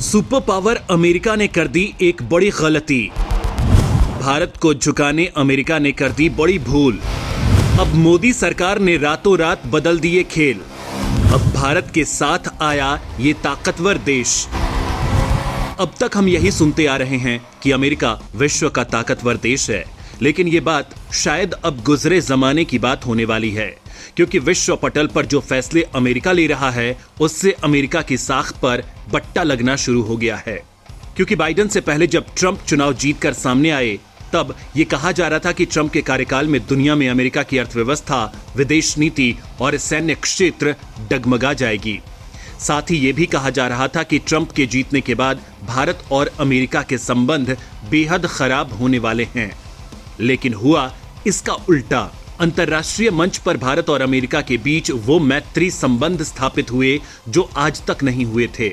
Super power America ने कर दी एक बड़ी गलती। भारत को झुकाने अमेरिका ने कर दी बड़ी भूल। अब मोदी सरकार ने रातों रात बदल दिए खेल। अब भारत के साथ आया ये ताकतवर देश। अब तक हम यही सुनते आ रहे हैं कि अमेरिका विश्व का ताकतवर देश है, लेकिन ये बात शायद अब गुजरे जमाने की बात होने वाली है, क्योंकि विश्व पटल पर जो फैसले अमेरिका ले रहा है उससे अमेरिका की साख पर बट्टा लगना शुरू हो गया है। क्योंकि बाइडेन से पहले जब ट्रंप चुनाव जीतकर सामने आए तब ये कहा जा रहा था कि ट्रंप के कार्यकाल में दुनिया में अमेरिका की अर्थव्यवस्था, विदेश नीति और सैन्य क्षेत्र डगमगा जाएगी। साथ ही ये भी कहा जा रहा था कि ट्रंप के जीतने के बाद भारत और अमेरिका के संबंध बेहद खराब होने वाले हैं। लेकिन हुआ इसका उल्टा। अंतर्राष्ट्रीय मंच पर भारत और अमेरिका के बीच वो मैत्री संबंध स्थापित हुए जो आज तक नहीं हुए थे।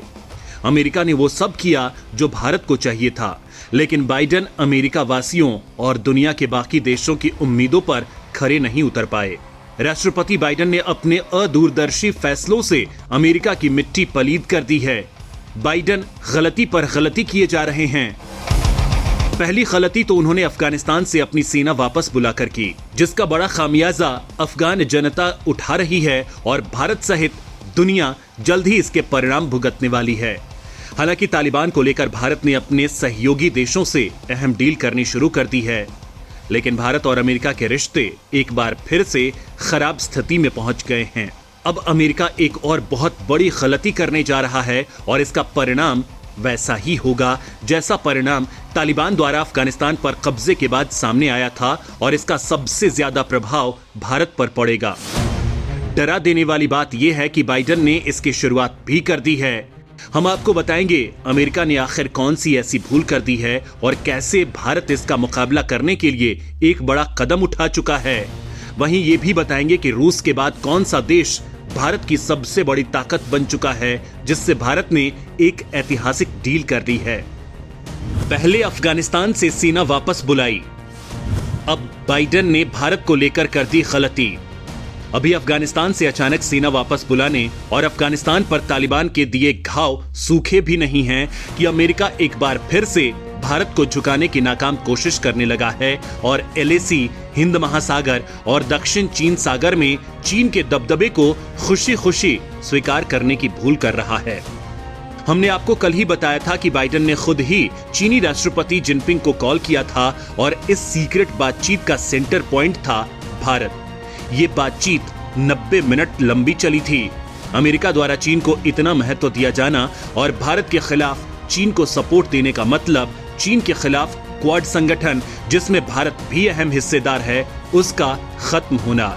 अमेरिका ने वो सब किया जो भारत को चाहिए था, लेकिन बाइडेन अमेरिका वासियों और दुनिया के बाकी देशों की उम्मीदों पर खरे नहीं उतर पाए। राष्ट्रपति बाइडेन ने अपने अदूरदर्शी फैसलों से अमेरिका की मिट्टी पलीद कर दी है। बाइडेन गलती पर गलती किए जा रहे हैं। पहली गलती तो उन्होंने अफगानिस्तान से अपनी सेना वापस बुलाकर की, जिसका बड़ा खामियाजा अफगान जनता उठा रही है और भारत सहित दुनिया जल्द ही इसके परिणाम भुगतने वाली है। हालांकि तालिबान को लेकर भारत ने अपने सहयोगी देशों से अहम डील करनी शुरू कर दी है, लेकिन भारत और अमेरिका के रिश्ते एक बार फिर से खराब स्थिति में पहुंच गए हैं। अब अमेरिका एक और बहुत बड़ी गलती करने जा रहा है और इसका परिणाम वैसा ही होगा जैसा परिणाम तालिबान द्वारा अफगानिस्तान पर कब्जे के बाद सामने आया था, और इसका सबसे ज्यादा प्रभाव भारत पर पड़ेगा। डरा देने वाली बात यह है कि बाइडेन ने इसकी शुरुआत भी कर दी है। हम आपको बताएंगे अमेरिका ने आखिर कौन सी ऐसी भूल कर दी है और कैसे भारत इसका मुकाबला करने के लिए एक बड़ा कदम उठा चुका है। वहीं ये भी बताएंगे कि रूस के बाद कौन सा देश भारत की सबसे बड़ी ताकत बन चुका है, जिससे भारत ने एक ऐतिहासिक डील कर दी है। पहले अफगानिस्तान से सेना वापस बुलाई, अब बाइडेन ने भारत को लेकर कर दी गलती। अभी अफगानिस्तान से अचानक सेना वापस बुलाने और अफगानिस्तान पर तालिबान के दिए घाव सूखे भी नहीं हैं कि अमेरिका एक बार फिर से भारत को झुकाने की नाकाम कोशिश करने लगा है और LAC, हिंद महासागर और दक्षिण चीन सागर में चीन के दबदबे को खुशी खुशी स्वीकार करने की भूल कर रहा है। हमने आपको कल ही बताया था कि बाइडेन ने खुद ही चीनी राष्ट्रपति जिनपिंग को कॉल किया था और इस सीक्रेट बातचीत का सेंटर पॉइंट था भारत। ये बातचीत 90 मिनट लंबी चली थी। अमेरिका द्वारा चीन को इतना महत्व दिया जाना और भारत के खिलाफ चीन को सपोर्ट देने का मतलब चीन के खिलाफ क्वाड संगठन, जिसमें भारत भी अहम हिस्सेदार है, उसका खत्म होना।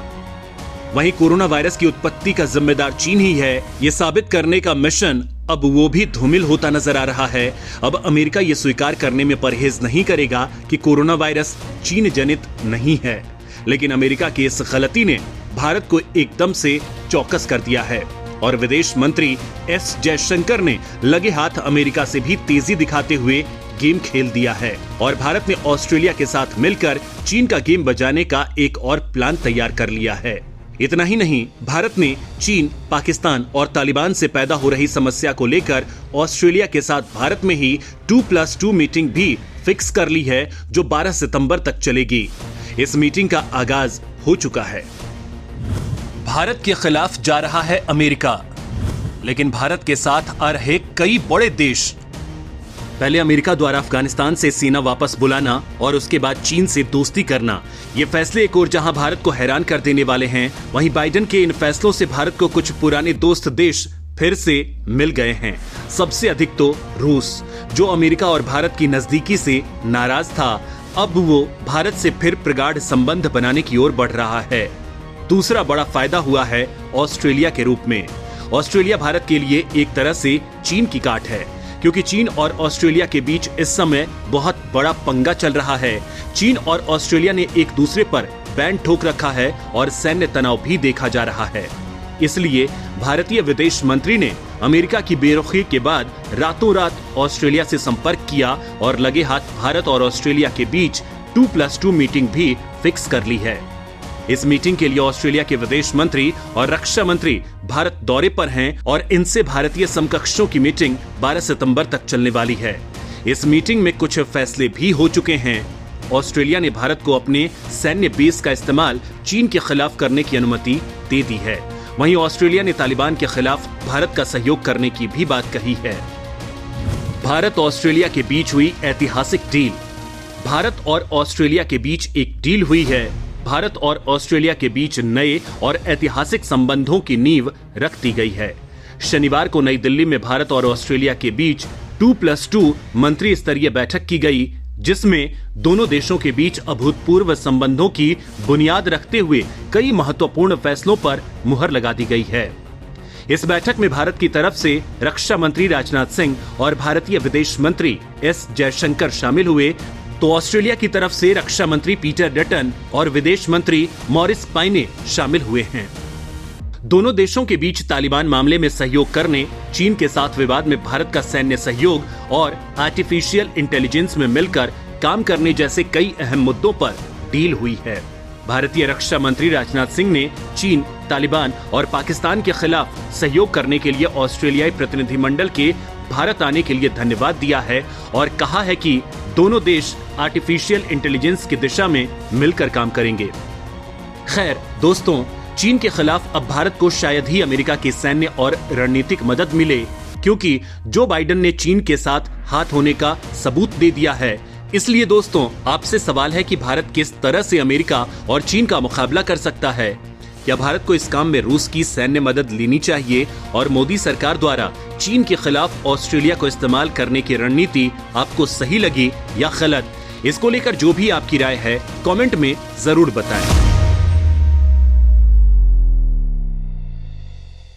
वहीं कोरोना वायरस की उत्पत्ति का जिम्मेदार चीन ही है, ये साबित करने का मिशन अब वो भी धूमिल होता नजर आ रहा है। अब अमेरिका ये स्वीकार करने में परहेज नहीं करेगा कि कोरोना वायरस चीन जनित नहीं है, लेकिन अमेरिका की इस गलती ने भारत को एकदम से चौकस कर दिया है और विदेश मंत्री S जयशंकर ने लगे हाथ अमेरिका से भी तेजी दिखाते हुए गेम खेल दिया है और भारत ने ऑस्ट्रेलिया के साथ मिलकर चीन का गेम बजाने का एक और प्लान तैयार कर लिया है। इतना ही नहीं, भारत ने चीन, पाकिस्तान और तालिबान से पैदा हो रही समस्या को लेकर ऑस्ट्रेलिया के साथ भारत में ही 2+2 मीटिंग भी फिक्स कर ली है, जो 12 सितंबर तक चलेगी। इस मीटिंग का आगाज हो चुका है। भारत के खिलाफ जा रहा है अमेरिका, लेकिन भारत के साथ आ रहे कई बड़े देश। पहले अमेरिका द्वारा अफगानिस्तान से सेना वापस बुलाना और उसके बाद चीन से दोस्ती करना, ये फैसले एक और जहां भारत को हैरान कर देने वाले हैं, वहीं बाइडेन के इन फैसलों से भारत को कुछ पुराने दोस्त देश फिर से मिल गए हैं। सबसे अधिक तो रूस, जो अमेरिका और भारत की नजदीकी से नाराज था, अब वो भारत से फिर प्रगाढ़ संबंध बनाने की ओर बढ़ रहा है। दूसरा बड़ा फायदा हुआ है ऑस्ट्रेलिया के रूप में। ऑस्ट्रेलिया भारत के लिए एक तरह से चीन की काट है, क्योंकि चीन और ऑस्ट्रेलिया के बीच इस समय बहुत बड़ा पंगा चल रहा है। चीन और ऑस्ट्रेलिया ने एक दूसरे पर बैन ठोक रखा है और सैन्य तनाव भी देखा जा रहा है। इसलिए भारतीय विदेश मंत्री ने अमेरिका की बेरुखी के बाद रातों रात ऑस्ट्रेलिया से संपर्क किया और लगे हाथ भारत और ऑस्ट्रेलिया के बीच 2+2 मीटिंग भी फिक्स कर ली है। इस मीटिंग के लिए ऑस्ट्रेलिया के विदेश मंत्री और रक्षा मंत्री भारत दौरे पर हैं और इनसे भारतीय समकक्षों की मीटिंग 12 सितंबर तक चलने वाली है। इस मीटिंग में कुछ फैसले भी हो चुके हैं। ऑस्ट्रेलिया ने भारत को अपने सैन्य बेस का इस्तेमाल चीन के खिलाफ करने की अनुमति दे दी है। वहीं ऑस्ट्रेलिया ने तालिबान के खिलाफ भारत का सहयोग करने की भी बात कही है। भारत ऑस्ट्रेलिया के बीच हुई ऐतिहासिक डील। भारत और ऑस्ट्रेलिया के बीच एक डील हुई है। भारत और ऑस्ट्रेलिया के बीच नए और ऐतिहासिक संबंधों की नींव रख दी गई है। शनिवार को नई दिल्ली में भारत और ऑस्ट्रेलिया के बीच 2+2 मंत्री स्तरीय बैठक की गई, जिसमें दोनों देशों के बीच अभूतपूर्व संबंधों की बुनियाद रखते हुए कई महत्वपूर्ण फैसलों पर मुहर लगा दी गई है। इस बैठक में भारत की तरफ से रक्षा मंत्री राजनाथ सिंह और भारतीय विदेश मंत्री एस जयशंकर शामिल हुए, तो ऑस्ट्रेलिया की तरफ से रक्षा मंत्री पीटर डटन और विदेश मंत्री मॉरिस पाइने शामिल हुए हैं। दोनों देशों के बीच तालिबान मामले में सहयोग करने, चीन के साथ विवाद में भारत का सैन्य सहयोग और आर्टिफिशियल इंटेलिजेंस में मिलकर काम करने जैसे कई अहम मुद्दों पर डील हुई है। भारतीय रक्षा मंत्री राजनाथ सिंह ने चीन, तालिबान और पाकिस्तान के खिलाफ सहयोग करने के लिए ऑस्ट्रेलियाई प्रतिनिधिमंडल के भारत आने के लिए धन्यवाद दिया है और कहा है कि दोनों देश आर्टिफिशियल इंटेलिजेंस की दिशा में मिलकर काम करेंगे। खैर दोस्तों, चीन के खिलाफ अब भारत को शायद ही अमेरिका की सैन्य और रणनीतिक मदद मिले, क्योंकि जो बाइडेन ने चीन के साथ हाथ होने का सबूत दे दिया है। इसलिए दोस्तों, आपसे सवाल है कि भारत किस तरह से अमेरिका और चीन का मुकाबला कर सकता है। क्या भारत को इस काम में रूस की सैन्य मदद लेनी चाहिए और मोदी सरकार द्वारा चीन के खिलाफ ऑस्ट्रेलिया को इस्तेमाल करने की रणनीति आपको सही लगी या गलत? इसको लेकर जो भी आपकी राय है कमेंट में जरूर बताएं।